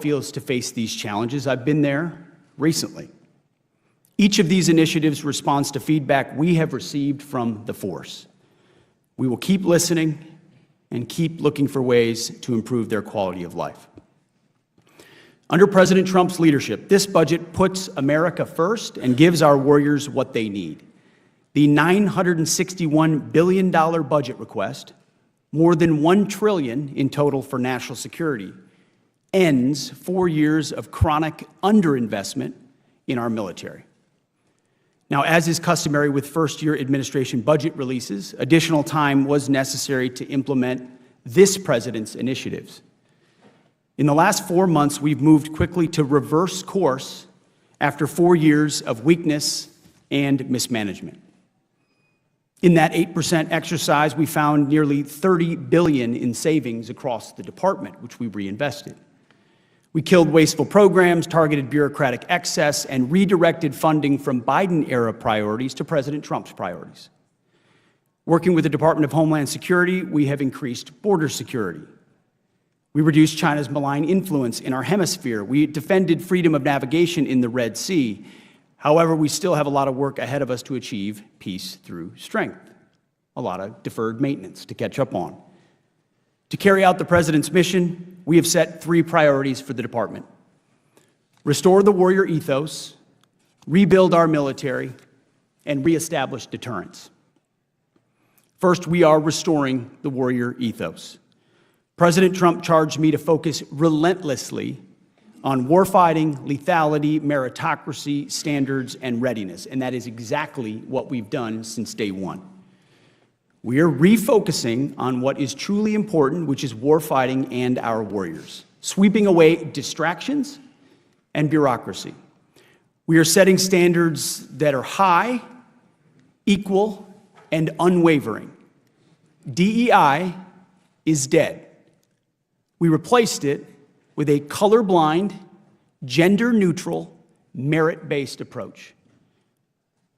feels to face these challenges. I've been there recently. Each of these initiatives responds to feedback we have received from the force. We will keep listening and keep looking for ways to improve their quality of life. Under President Trump's leadership, this budget puts America first and gives our warriors what they need. The $961 billion budget request, more than $1 trillion in total for national security, ends 4 years of chronic underinvestment in our military. Now, as is customary with first-year administration budget releases, additional time was necessary to implement this president's initiatives. In the last 4 months, we've moved quickly to reverse course after 4 years of weakness and mismanagement. In that 8% exercise, we found nearly $30 billion in savings across the department, which we reinvested. We killed wasteful programs, targeted bureaucratic excess, and redirected funding from Biden-era priorities to President Trump's priorities. Working with the Department of Homeland Security, we have increased border security. We reduced China's malign influence in our hemisphere. We defended freedom of navigation in the Red Sea. However, we still have a lot of work ahead of us to achieve peace through strength, a lot of deferred maintenance to catch up on. To carry out the president's mission, we have set 3 priorities for the department: restore the warrior ethos, rebuild our military, and reestablish deterrence. First, we are restoring the warrior ethos. President Trump charged me to focus relentlessly on warfighting, lethality, meritocracy, standards, and readiness, and that is exactly what we've done since day one. We are refocusing on what is truly important, which is warfighting and our warriors, sweeping away distractions and bureaucracy. We are setting standards that are high, equal, and unwavering. DEI is dead. We replaced it with a colorblind, gender-neutral, merit-based approach.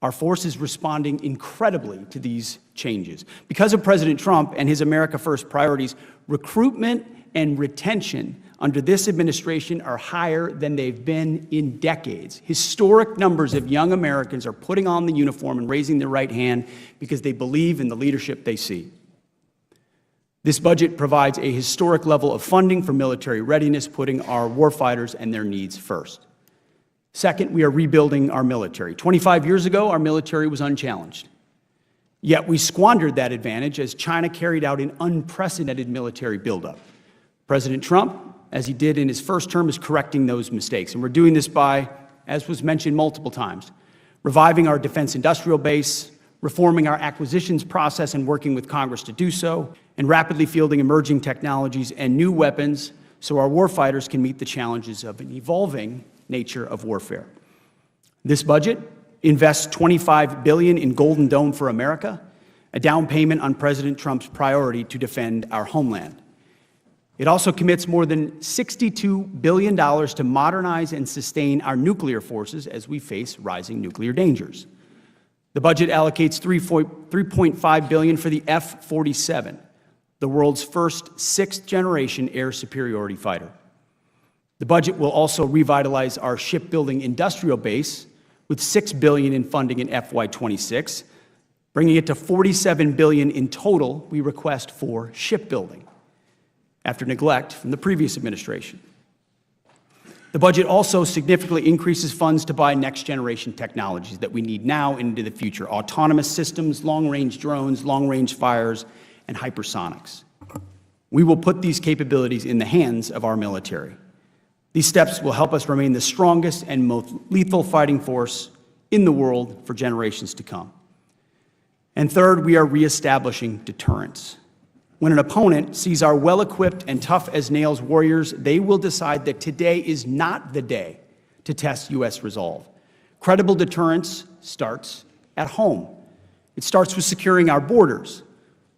Our force is responding incredibly to these changes. Because of President Trump and his America First priorities, recruitment and retention under this administration are higher than they've been in decades. Historic numbers of young Americans are putting on the uniform and raising their right hand because they believe in the leadership they see. This budget provides a historic level of funding for military readiness, putting our warfighters and their needs first. Second, we are rebuilding our military. 25 years ago, our military was unchallenged. Yet we squandered that advantage as China carried out an unprecedented military buildup. President Trump, as he did in his first term, is correcting those mistakes. And we're doing this by, as was mentioned multiple times, reviving our defense industrial base, reforming our acquisitions process and working with Congress to do so, and rapidly fielding emerging technologies and new weapons so our warfighters can meet the challenges of an evolving nature of warfare. This budget invests $25 billion in Golden Dome for America, a down payment on President Trump's priority to defend our homeland. It also commits more than $62 billion to modernize and sustain our nuclear forces as we face rising nuclear dangers. The budget allocates $3.5 billion for the F-47, the world's first 6th-generation air superiority fighter. The budget will also revitalize our shipbuilding industrial base with $6 billion in funding in FY26, bringing it to $47 billion in total we request for shipbuilding, after neglect from the previous administration. The budget also significantly increases funds to buy next-generation technologies that we need now and into the future: autonomous systems, long-range drones, long-range fires, and hypersonics. We will put these capabilities in the hands of our military. These steps will help us remain the strongest and most lethal fighting force in the world for generations to come. And third, we are reestablishing deterrence. When an opponent sees our well-equipped and tough-as-nails warriors, they will decide that today is not the day to test U.S. resolve. Credible deterrence starts at home. It starts with securing our borders.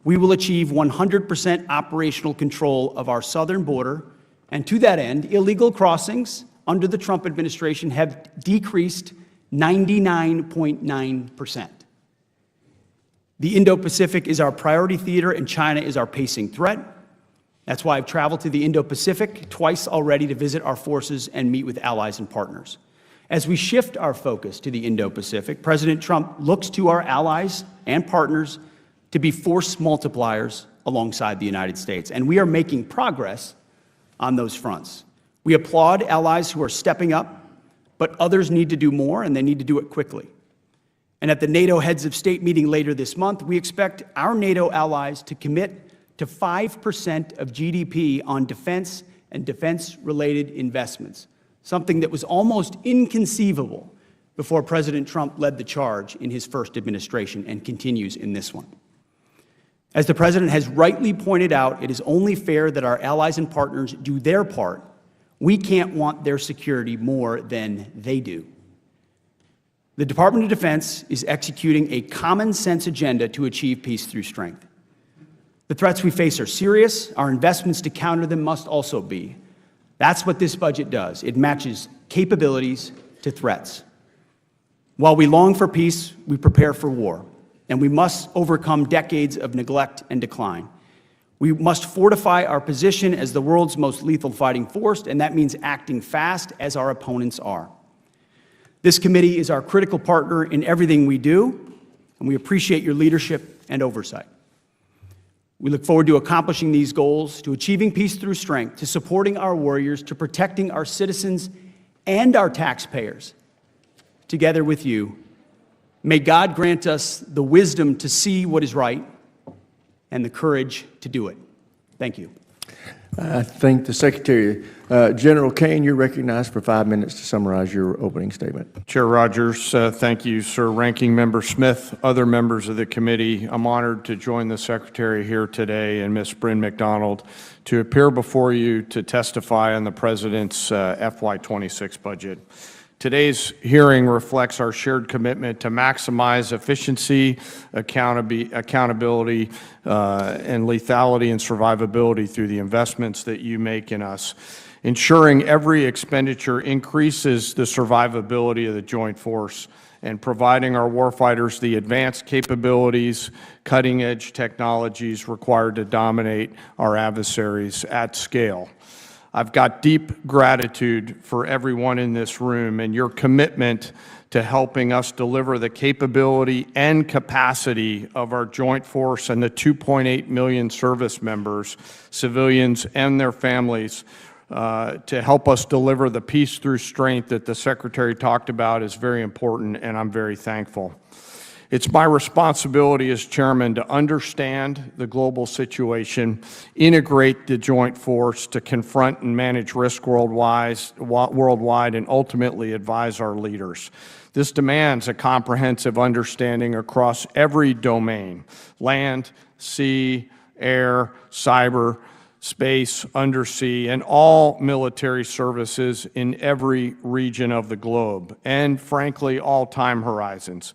We will achieve 100% operational control of our southern border, and to that end, illegal crossings under the Trump administration have decreased 99.9%. The Indo-Pacific is our priority theater, and China is our pacing threat. That's why I've traveled to the Indo-Pacific twice already to visit our forces and meet with allies and partners. As we shift our focus to the Indo-Pacific, President Trump looks to our allies and partners to be force multipliers alongside the United States, and we are making progress on those fronts. We applaud allies who are stepping up, but others need to do more, and they need to do it quickly. And at the NATO Heads of State meeting later this month, we expect our NATO allies to commit to 5% of GDP on defense and defense-related investments, something that was almost inconceivable before President Trump led the charge in his first administration and continues in this one. As the President has rightly pointed out, it is only fair that our allies and partners do their part. We can't want their security more than they do. The Department of Defense is executing a common-sense agenda to achieve peace through strength. The threats we face are serious. Our investments to counter them must also be. That's what this budget does. It matches capabilities to threats. While we long for peace, we prepare for war, and we must overcome decades of neglect and decline. We must fortify our position as the world's most lethal fighting force, and that means acting fast as our opponents are. This committee is our critical partner in everything we do, and we appreciate your leadership and oversight. We look forward to accomplishing these goals, to achieving peace through strength, to supporting our warriors, to protecting our citizens and our taxpayers. Together with you, may God grant us the wisdom to see what is right and the courage to do it. Thank you. I thank the Secretary. General Caine, you're recognized for 5 minutes to summarize your opening statement. Chair Rogers, thank you, sir. Ranking Member Smith, other members of the committee, I'm honored to join the Secretary here today and Ms. Bryn McDonald to appear before you to testify on the President's FY26 budget. Today's hearing reflects our shared commitment to maximize efficiency, accountability, and lethality and survivability through the investments that you make in us. Ensuring every expenditure increases the survivability of the joint force and providing our warfighters the advanced capabilities, cutting-edge technologies required to dominate our adversaries at scale. I've got deep gratitude for everyone in this room and your commitment to helping us deliver the capability and capacity of our joint force and the 2.8 million service members, civilians and their families, to help us deliver the peace through strength that the Secretary talked about is very important, and I'm very thankful. It's my responsibility as chairman to understand the global situation, integrate the joint force to confront and manage risk worldwide, and ultimately advise our leaders. This demands a comprehensive understanding across every domain: land, sea, air, cyber, space, undersea, and all military services in every region of the globe, and frankly, all time horizons.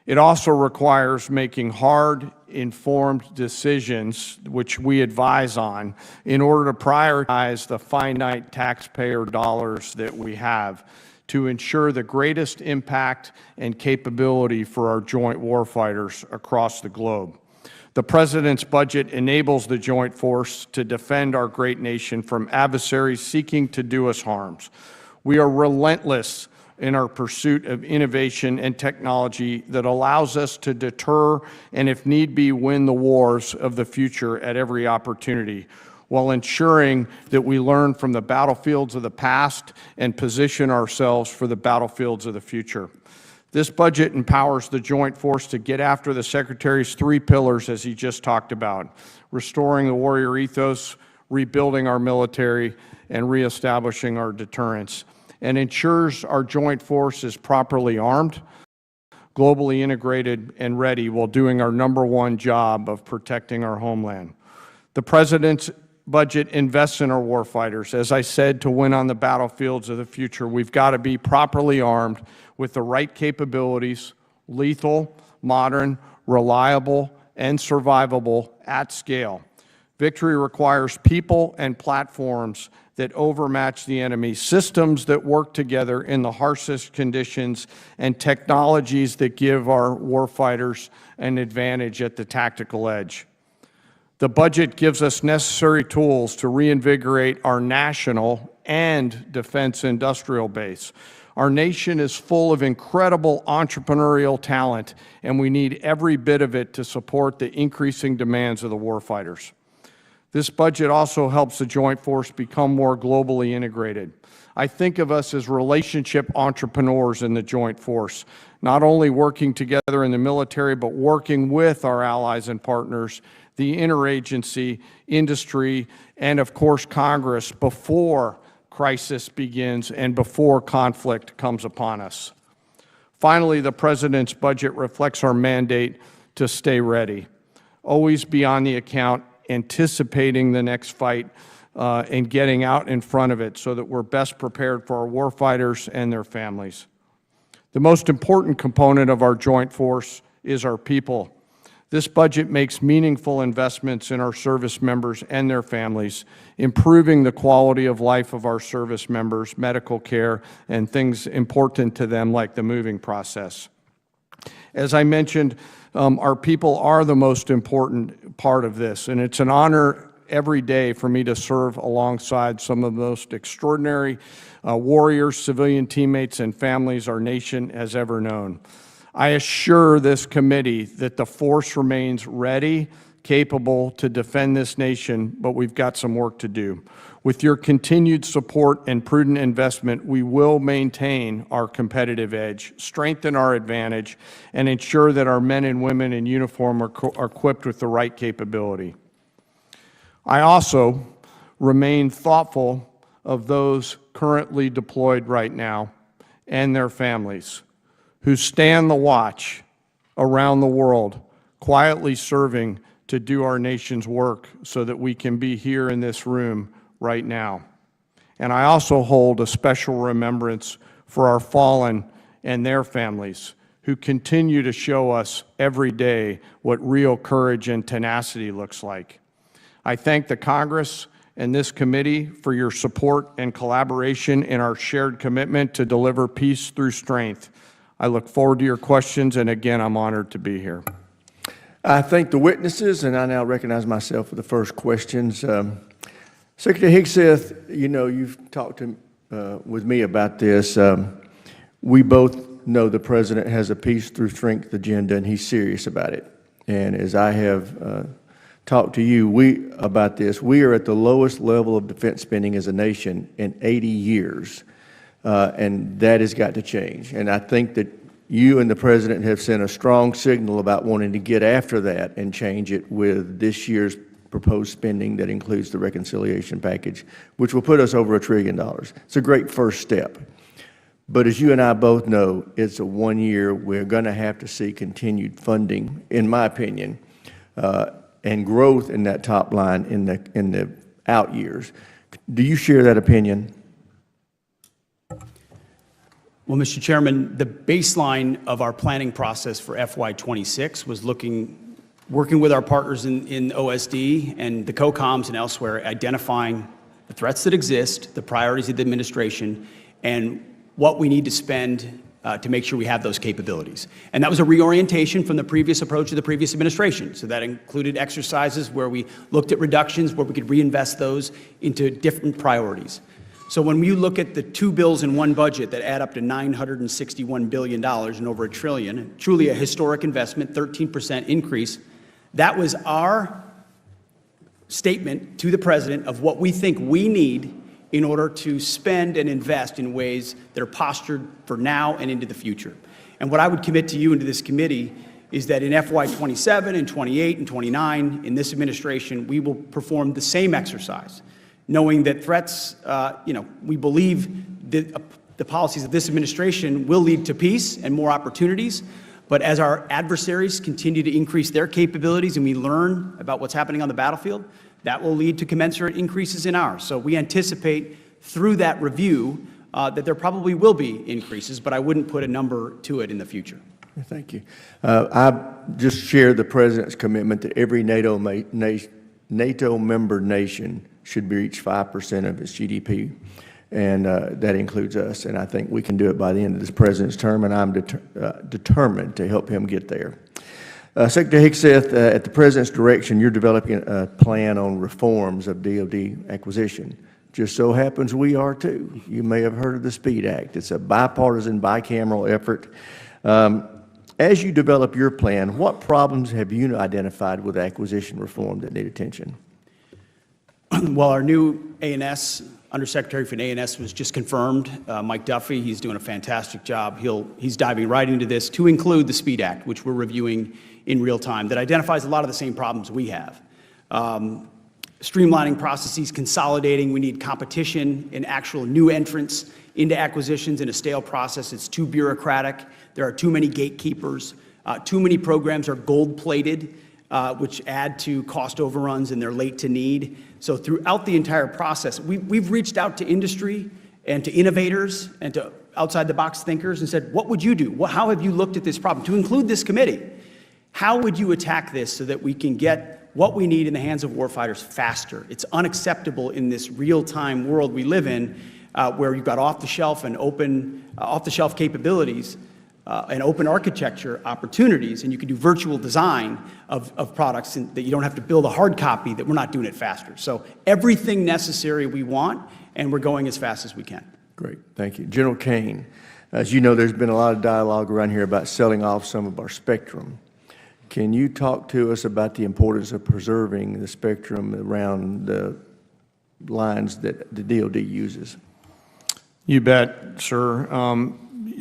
It also requires making hard, informed decisions, which we advise on, in order to prioritize the finite taxpayer dollars that we have to ensure the greatest impact and capability for our joint warfighters across the globe. The President's budget enables the joint force to defend our great nation from adversaries seeking to do us harms. We are relentless in our pursuit of innovation and technology that allows us to deter and, if need be, win the wars of the future at every opportunity, while ensuring that we learn from the battlefields of the past and position ourselves for the battlefields of the future. This budget empowers the joint force to get after the Secretary's 3 pillars, as he just talked about: restoring the warrior ethos, rebuilding our military, and reestablishing our deterrence, and ensures our joint force is properly armed, globally integrated, and ready while doing our #1 job of protecting our homeland. The President's budget invests in our warfighters. As I said, to win on the battlefields of the future, we've got to be properly armed with the right capabilities: lethal, modern, reliable, and survivable at scale. Victory requires people and platforms that overmatch the enemy, systems that work together in the harshest conditions, and technologies that give our warfighters an advantage at the tactical edge. The budget gives us necessary tools to reinvigorate our national and defense industrial base. Our nation is full of incredible entrepreneurial talent, and we need every bit of it to support the increasing demands of the warfighters. This budget also helps the Joint Force become more globally integrated. I think of us as relationship entrepreneurs in the Joint Force, not only working together in the military, but working with our allies and partners, the interagency, industry, and of course Congress before crisis begins and before conflict comes upon us. Finally, the President's budget reflects our mandate to stay ready, always be on the account, anticipating the next fight, and getting out in front of it so that we're best prepared for our warfighters and their families. The most important component of our joint force is our people. This budget makes meaningful investments in our service members and their families, improving the quality of life of our service members, medical care, and things important to them like the moving process. As I mentioned, our people are the most important part of this, and it's an honor every day for me to serve alongside some of the most extraordinary warriors, civilian teammates, and families our nation has ever known. I assure this committee that the force remains ready, capable to defend this nation, but we've got some work to do. With your continued support and prudent investment, we will maintain our competitive edge, strengthen our advantage, and ensure that our men and women in uniform are equipped with the right capability. I also remain thoughtful of those currently deployed right now and their families who stand the watch around the world, quietly serving to do our nation's work so that we can be here in this room right now. And I also hold a special remembrance for our fallen and their families who continue to show us every day what real courage and tenacity looks like. I thank the Congress and this committee for your support and collaboration in our shared commitment to deliver peace through strength. I look forward to your questions, and again, I'm honored to be here. I thank the witnesses, and I now recognize myself for the first questions. Secretary Hegseth, you know, you've talked with me about this. We both know the President has a peace through strength agenda, and he's serious about it. And as I have talked to you about this, we are at the lowest level of defense spending as a nation in 80 years. And that has got to change. And I think that you and the President have sent a strong signal about wanting to get after that and change it with this year's proposed spending that includes the reconciliation package, which will put us over $1 trillion. It's a great first step. But as you and I both know, it's a 1 year. We're going to have to see continued funding, in my opinion, and growth in that top line in the out years. Do you share that opinion? Well, Mr. Chairman, the baseline of our planning process for FY26 was working with our partners in OSD and the COCOMs and elsewhere, identifying the threats that exist, the priorities of the administration, and what we need to spend to make sure we have those capabilities. And that was a reorientation from the previous approach of the previous administration. So that included exercises where we looked at reductions, where we could reinvest those into different priorities. So when you look at the two bills in one budget that add up to $961 billion and over $1 trillion, truly a historic investment, 13% increase, that was our statement to the President of what we think we need in order to spend and invest in ways that are postured for now and into the future. And what I would commit to you and to this committee is that in FY27 and 28 and 29, in this administration, we will perform the same exercise, knowing that threats, we believe that the policies of this administration will lead to peace and more opportunities. But as our adversaries continue to increase their capabilities and we learn about what's happening on the battlefield, that will lead to commensurate increases in ours. So we anticipate through that review that there probably will be increases, but I wouldn't put a number to it in the future. Thank you. I just share the President's commitment that every NATO member nation should reach 5% of its GDP, and that includes us. And I think we can do it by the end of this President's term, and I'm determined to help him get there. Secretary Hegseth, at the President's direction, you're developing a plan on reforms of DoD acquisition. Just so happens we are too. You may have heard of the SPEED Act. It's a bipartisan, bicameral effort. As you develop your plan, what problems have you identified with acquisition reform that need attention? Well, our new A&S, Undersecretary for A&S was just confirmed, Mike Duffy. He's doing a fantastic job. He's diving right into this to include the SPEED Act, which we're reviewing in real time, that identifies a lot of the same problems we have. Streamlining processes, consolidating. We need competition and actual new entrants into acquisitions in a stale process. It's too bureaucratic. There are too many gatekeepers. Too many programs are gold-plated, which add to cost overruns, and they're late to need. So throughout the entire process, we've reached out to industry and to innovators and to outside-the-box thinkers and said, what would you do? How have you looked at this problem? To include this committee, how would you attack this so that we can get what we need in the hands of warfighters faster? It's unacceptable in this real-time world we live in, where you've got off-the-shelf and off-the-shelf capabilities and open architecture opportunities, and you can do virtual design of products that you don't have to build a hard copy, that we're not doing it faster. So everything necessary we want, and we're going as fast as we can. Great, thank you. General Caine, as you know, there's been a lot of dialogue around here about selling off some of our spectrum. Can you talk to us about the importance of preserving the spectrum around the lines that the DoD uses? You bet, sir.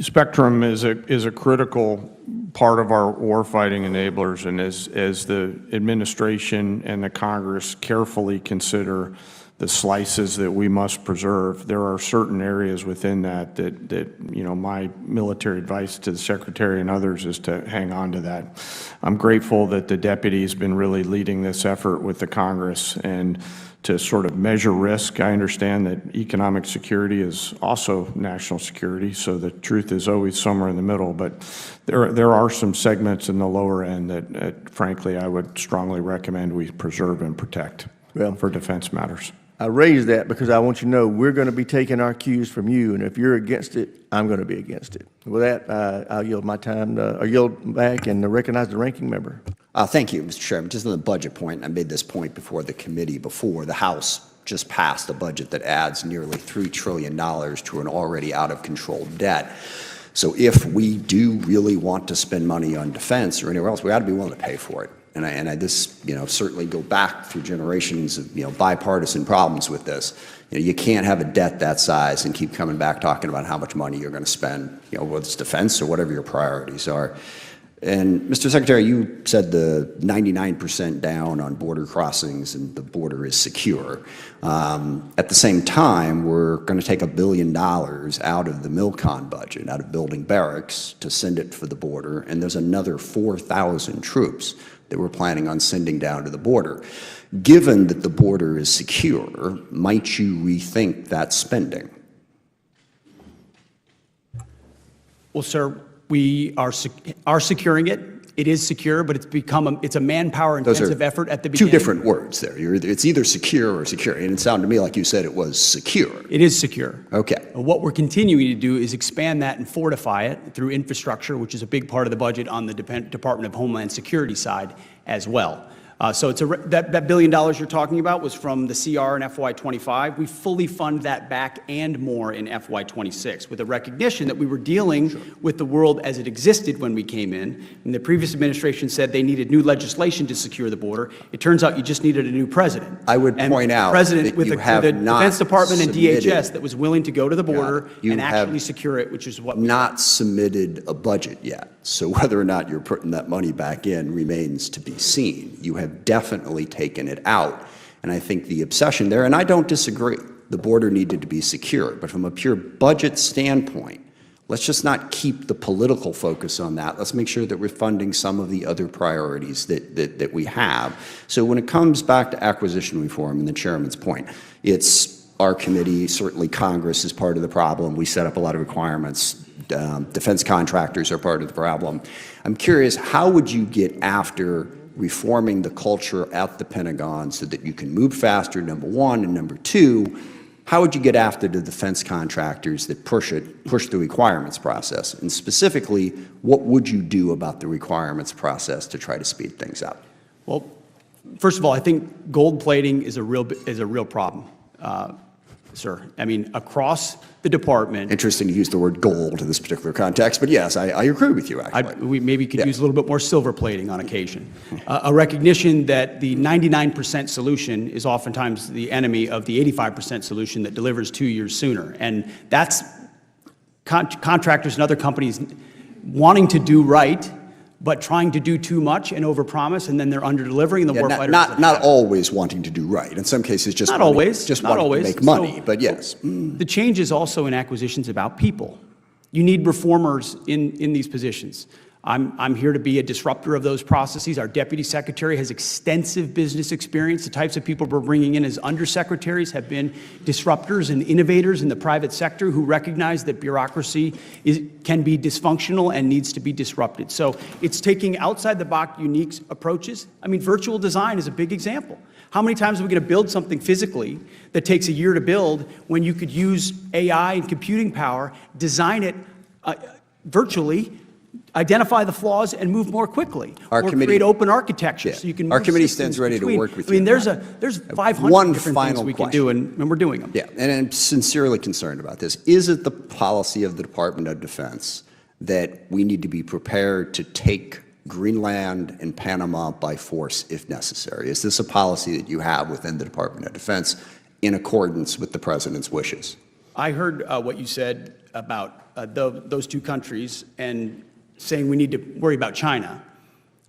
Spectrum is a critical part of our warfighting enablers, and as the administration and the Congress carefully consider the slices that we must preserve, there are certain areas within that you know, my military advice to the Secretary and others is to hang on to that. I'm grateful that the deputy has been really leading this effort with the Congress and to sort of measure risk. I understand that economic security is also national security, so the truth is always somewhere in the middle, but there are some segments in the lower end that frankly, I would strongly recommend we preserve and protect for defense matters. I raise that because I want you to know we're going to be taking our cues from you, and if you're against it, I'm going to be against it. With that, I'll yield my time, or yield back and recognize the ranking member. Thank you, Mr. Chairman. Just on the budget point, I made this point before the committee before. The House just passed a budget that adds nearly $3 trillion to an already out-of-control debt. So if we do really want to spend money on defense or anywhere else, we ought to be willing to pay for it. And I just, certainly go back through generations of, bipartisan problems with this. You can't have a debt that size and keep coming back talking about how much money you're going to spend, whether it's defense or whatever your priorities are. And Mr. Secretary, you said the 99% down on border crossings and the border is secure. At the same time, we're going to take $1 billion out of the MILCON budget, out of building barracks, to send it for the border, and there's another 4,000 troops that we're planning on sending down to the border. Given that the border is secure, might you rethink that spending? Well, sir, we are securing it. It is secure, but it's a manpower-intensive effort at the beginning. Two different words there. It's either secure or secure, and it sounded to me like you said it was secure. It is secure. Okay. What we're continuing to do is expand that and fortify it through infrastructure, which is a big part of the budget on the Department of Homeland Security side as well. So it's that $1 billion you're talking about was from the CR in FY25. We fully fund that back and more in FY26 with a recognition that we were dealing with the world as it existed when we came in. And the previous administration said they needed new legislation to secure the border. It turns out you just needed a new president. I would point out president with you the have not Defense Department and submitted, DHS that was willing to go to the border you and actually have secure it, which is what we not submitted a budget yet. So whether or not you're putting that money back in remains to be seen. You have definitely taken it out. And I think the obsession there, and I don't disagree, the border needed to be secure. But from a pure budget standpoint, let's just not keep the political focus on that. Let's make sure that we're funding some of the other priorities that we have. So when it comes back to acquisition reform and the chairman's point, it's our committee, certainly Congress is part of the problem. We set up a lot of requirements. Defense contractors are part of the problem. I'm curious, how would you get after reforming the culture at the Pentagon so that you can move faster, number one, and number two, how would you get after the defense contractors that push the requirements process? And specifically, what would you do about the requirements process to try to speed things up? Well, first of all, I think gold plating is a real problem, sir. I mean, across the department. Interesting to use the word gold in this particular context, but yes, I agree with you, actually. We maybe could use a little bit more silver plating on occasion. A recognition that the 99% solution is oftentimes the enemy of the 85% solution that delivers 2 years sooner. And that's contractors and other companies wanting to do right, but trying to do too much and overpromise, and then they're under-delivering, and the warfighter not always wanting to do right. In some cases, just not wanting, always, just not wanting always. to make money, So, but yes. The change is also in acquisitions about people. You need reformers in these positions. I'm here to be a disruptor of those processes. Our deputy secretary has extensive business experience. The types of people we're bringing in as undersecretaries have been disruptors and innovators in the private sector who recognize that bureaucracy can be dysfunctional and needs to be disrupted. So it's taking outside-the-box unique approaches. I mean, virtual design is a big example. How many times are we going to build something physically that takes a year to build when you could use AI and computing power, design it virtually, identify the flaws, and move more quickly, or create open architecture so you can move Our committee systems stands ready to between. work with I mean, you. there's 500 One different final things we can question. do, and we're doing them. Yeah, and I'm sincerely concerned about this. Is it the policy of the Department of Defense that we need to be prepared to take Greenland and Panama by force if necessary? Is this a policy that you have within the Department of Defense in accordance with the President's wishes? I heard what you said about those two countries and saying we need to worry about China.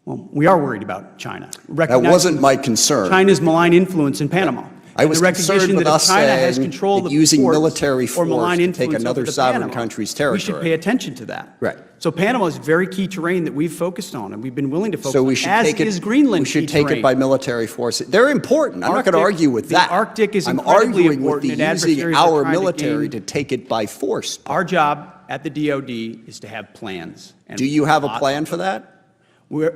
Well, we are worried about China. That wasn't my concern. China's malign influence in Panama. I was the recognition concerned with that if us China has saying control that of using ports military or force malign to take influence another over the sovereign Panama, country's we territory. should pay attention to that. Right. So Panama is very key terrain that we've focused on, and we've been willing to focus So we on, should as take it. is Greenland We should key take terrain. it by military force. They're important. I'm not going to argue with that. The Arctic is I'm incredibly arguing with important, the and using adversaries are our trying to military gain- to take it by force. Our job at the DoD is to have plans. And Do you have a lot plan of for that?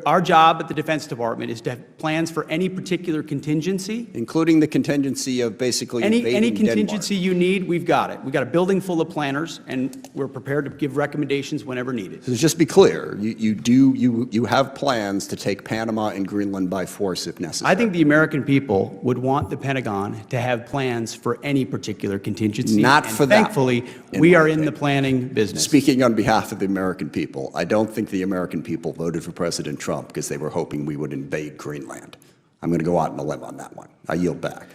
Our job at the Defense Department is to have plans for any particular contingency. Including the contingency of basically Any invading contingency you need, we've got it. We've got a building full of planners, and we're prepared to give recommendations whenever needed. So just be clear, you have plans to take Panama and Greenland by force if necessary. I think the American people would want the Pentagon to have plans for any particular contingency. Not and for that thankfully, one, in we my are in the opinion. planning business. Speaking on behalf of the American people, I don't think the American people voted for President Trump because they were hoping we would invade Greenland. I'm going to go out on a limb on that one. I yield back.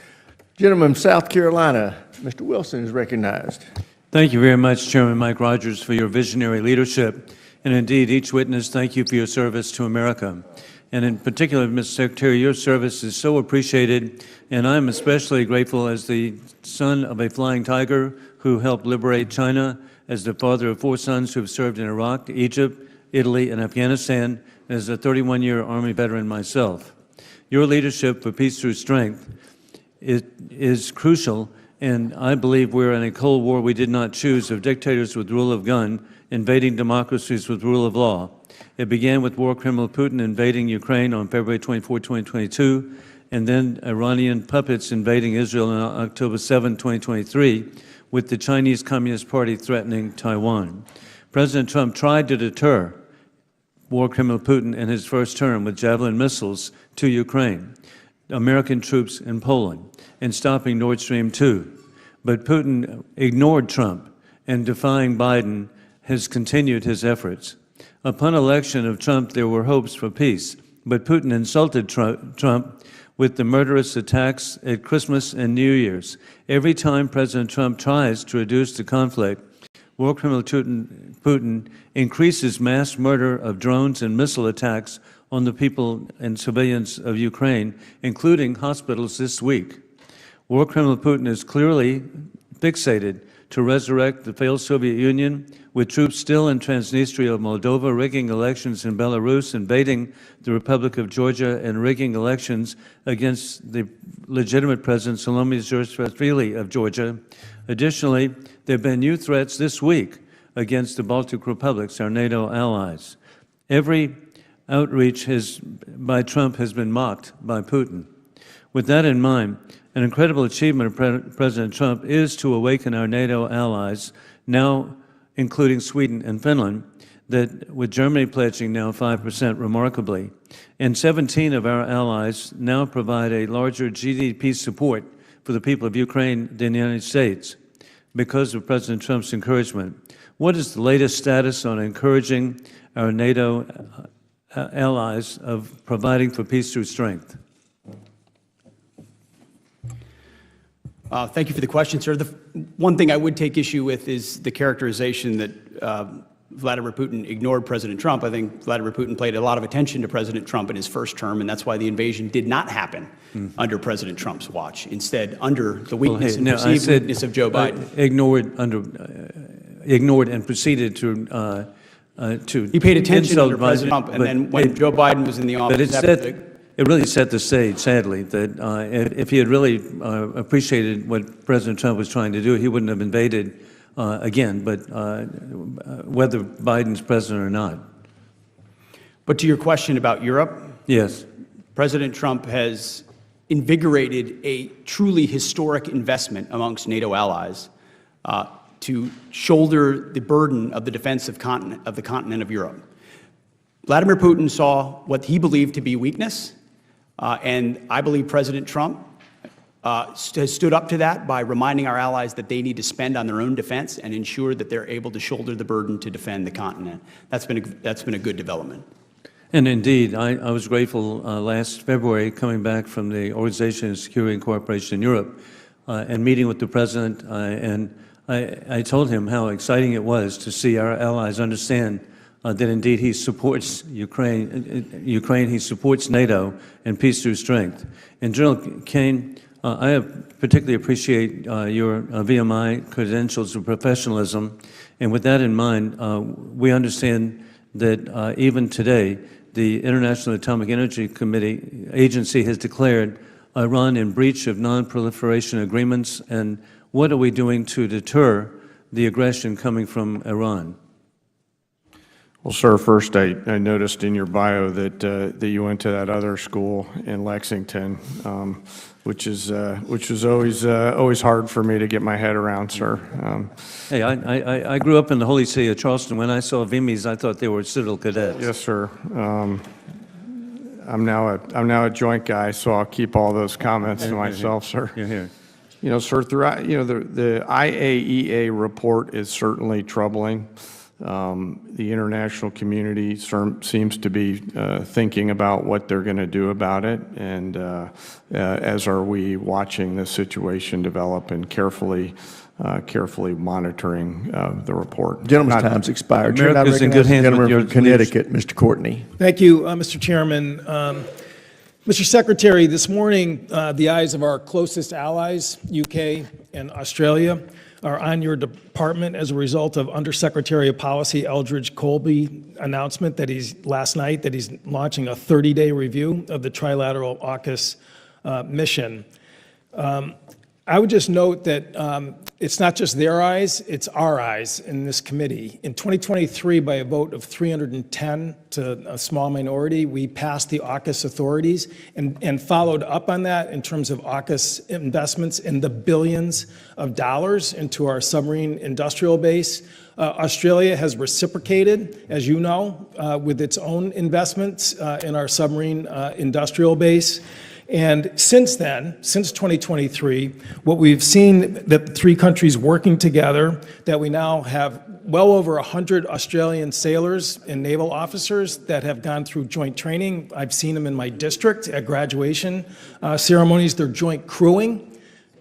Gentleman from South Carolina, Mr. Wilson is recognized. Thank you very much, Chairman Mike Rogers, for your visionary leadership. And indeed, each witness, thank you for your service to America. And in particular, Mr. Secretary, your service is so appreciated, and I'm especially grateful as the son of a flying tiger who helped liberate China, as the father of 4 sons who have served in Iraq, Egypt, Italy, and Afghanistan, and as a 31-year Army veteran myself. Your leadership for peace through strength is crucial, and I believe we're in a Cold War we did not choose of dictators with rule of gun invading democracies with rule of law. It began with war criminal Putin invading Ukraine on February 24, 2022, and then Iranian puppets invading Israel on October 7, 2023, with the Chinese Communist Party threatening Taiwan. President Trump tried to deter war criminal Putin in his first term with Javelin missiles to Ukraine, American troops in Poland, and stopping Nord Stream 2. But Putin ignored Trump, and defying Biden has continued his efforts. Upon election of Trump, there were hopes for peace, but Putin insulted Trump with the murderous attacks at Christmas and New Year's. Every time President Trump tries to reduce the conflict, war criminal Putin increases mass murder of drones and missile attacks on the people and civilians of Ukraine, including hospitals this week. War criminal Putin is clearly fixated to resurrect the failed Soviet Union, with troops still in Transnistria of Moldova, rigging elections in Belarus, invading the Republic of Georgia, and rigging elections against the legitimate President Salome Zurishvili of Georgia. Additionally, there have been new threats this week against the Baltic republics, our NATO allies. Every outreach by Trump has been mocked by Putin. With that in mind, an incredible achievement of President Trump is to awaken our NATO allies, now including Sweden and Finland, that with Germany pledging now 5% remarkably, and 17 of our allies now provide a larger GDP support for the people of Ukraine than the United States because of President Trump's encouragement. What is the latest status on encouraging our NATO allies of providing for peace through strength? Thank you for the question, sir. The one thing I would take issue with is the characterization that Vladimir Putin ignored President Trump. I think Vladimir Putin paid a lot of attention to President Trump in his first term, and that's why the invasion did not happen under President Trump's watch. Instead, under the weakness and perceived weakness of Joe Biden. Ignored and proceeded to He paid attention insult under President Trump, and then when Joe Biden was in the office, it really set the stage, sadly, that if he had really appreciated what President Trump was trying to do, he wouldn't have invaded again, but whether Biden's president or not. But to your question about Europe, yes, President Trump has invigorated a truly historic investment amongst NATO allies to shoulder the burden of the defense of the continent of Europe. Vladimir Putin saw what he believed to be weakness, and I believe President Trump has stood up to that by reminding our allies that they need to spend on their own defense and ensure that they're able to shoulder the burden to defend the continent. That's been a good development. And indeed, I was grateful last February coming back from the Organization of Security and Cooperation in Europe and meeting with the President, and I told him how exciting it was to see our allies understand that indeed he supports Ukraine, he supports NATO and peace through strength. And General Caine, I particularly appreciate your VMI credentials of professionalism, and with that in mind, we understand that even today, the International Atomic Energy Agency has declared Iran in breach of non-proliferation agreements, and what are we doing to deter the aggression coming from Iran? Well, sir, first I noticed in your bio that you went to that other school in Lexington, which is always hard for me to get my head around, sir. Hey, I grew up in the holy city of Charleston. When I saw Vimis, I thought they were Citadel cadets. Yes, sir. I'm now a joint guy, so I'll keep all those comments to myself, sir. You're here. You know, sir, throughout, the IAEA report is certainly troubling. The international community seems to be thinking about what they're going to do about it, and as are we watching the situation develop and carefully monitoring the report. Gentleman's time's expired. America's in good hands with your from Connecticut, Mr. Courtney. Thank you, Mr. Chairman. Mr. Secretary, this morning, the eyes of our closest allies, UK and Australia, are on your department as a result of Undersecretary of Policy Eldridge Colby's announcement last night that he's launching a 30-day review of the Trilateral AUKUS mission. I would just note that it's not just their eyes, it's our eyes in this committee. In 2023, by a vote of 310 to a small minority, we passed the AUKUS authorities and followed up on that in terms of AUKUS investments in the billions of dollars into our submarine industrial base. Australia has reciprocated, as you know, with its own investments in our submarine industrial base. And since then, since 2023, what we've seen that the three countries working together, that we now have well over 100 Australian sailors and naval officers that have gone through joint training. I've seen them in my district at graduation ceremonies. They're joint crewing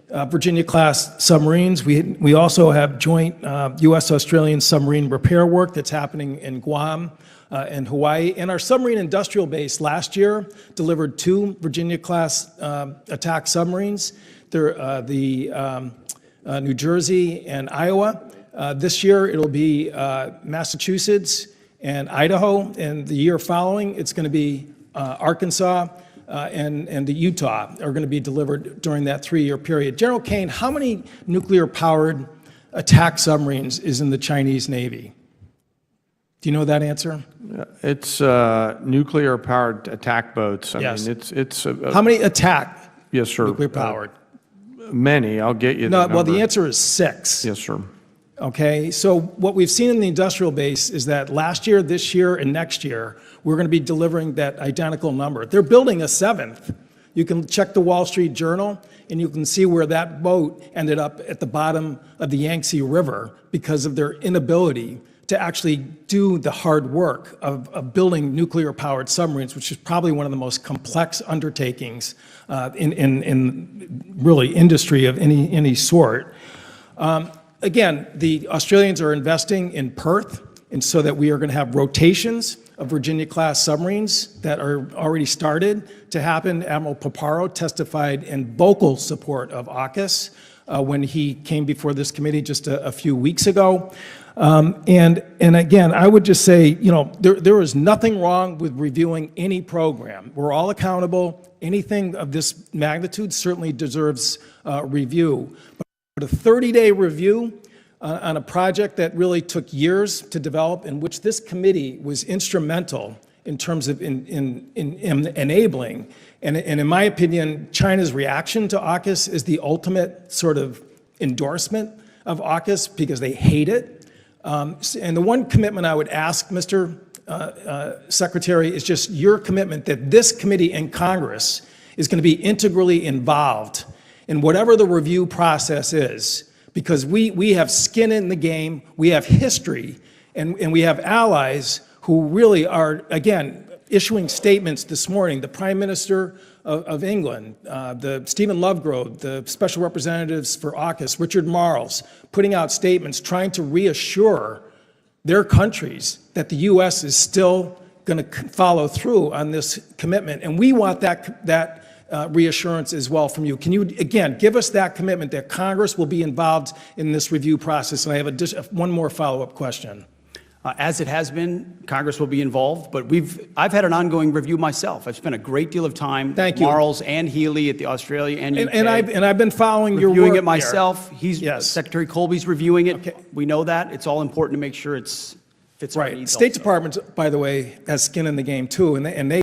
Virginia-class submarines. We also have joint U.S.-Australian submarine repair work that's happening in Guam and Hawaii. And our submarine industrial base last year delivered 2 Virginia-class attack submarines. They're the New Jersey and Iowa. This year it'll be Massachusetts and Idaho, and the year following it's going to be Arkansas and the Utah are going to be delivered during that 3-year period. General Caine, how many nuclear-powered attack submarines is in the Chinese Navy? Do you know that answer? It's nuclear-powered attack boats. I Yes. mean, it's how many attack Yes, sir. Nuclear powered. Many, I'll get you the No, number. well, the answer is 6. Yes, sir. Okay, so what we've seen in the industrial base is that last year, this year, and next year, we're going to be delivering that identical number. They're building a 7th. You can check the Wall Street Journal, and you can see where that boat ended up at the bottom of the Yangtze River because of their inability to actually do the hard work of building nuclear-powered submarines, which is probably one of the most complex undertakings in really industry of any sort. Again, the Australians are investing in Perth, and so that we are going to have rotations of Virginia-class submarines that are already started to happen. Admiral Paparo testified in vocal support of AUKUS when he came before this committee just a few weeks ago. And again, I would just say, you know, there is nothing wrong with reviewing any program. We're all accountable. Anything of this magnitude certainly deserves review. But a 30-day review on a project that really took years to develop, in which this committee was instrumental in terms of in enabling, and in my opinion, China's reaction to AUKUS is the ultimate sort of endorsement of AUKUS because they hate it. And the one commitment I would ask, Mr. Secretary, is just your commitment that this committee and Congress is going to be integrally involved in whatever the review process is, because we have skin in the game, we have history, and we have allies who really are, again, issuing statements this morning. The Prime Minister of England, the Stephen Lovegrove, the Special Representatives for AUKUS, Richard Marles, putting out statements trying to reassure their countries that the U.S. is still going to follow through on this commitment. And we want that reassurance as well from you. Can you, again, give us that commitment that Congress will be involved in this review process? And I have one more follow-up question. As it has been, Congress will be involved, but I've had an ongoing review myself. I've spent a great deal of time Thank with you. Marles and Healy at the Australia and UK. And I've been following your work reviewing it there. myself. Yes. Secretary Colby's reviewing it. Okay. We know that. It's all important to make sure it fits our Right. needs State also. Department, by the way, has skin in the game too, and they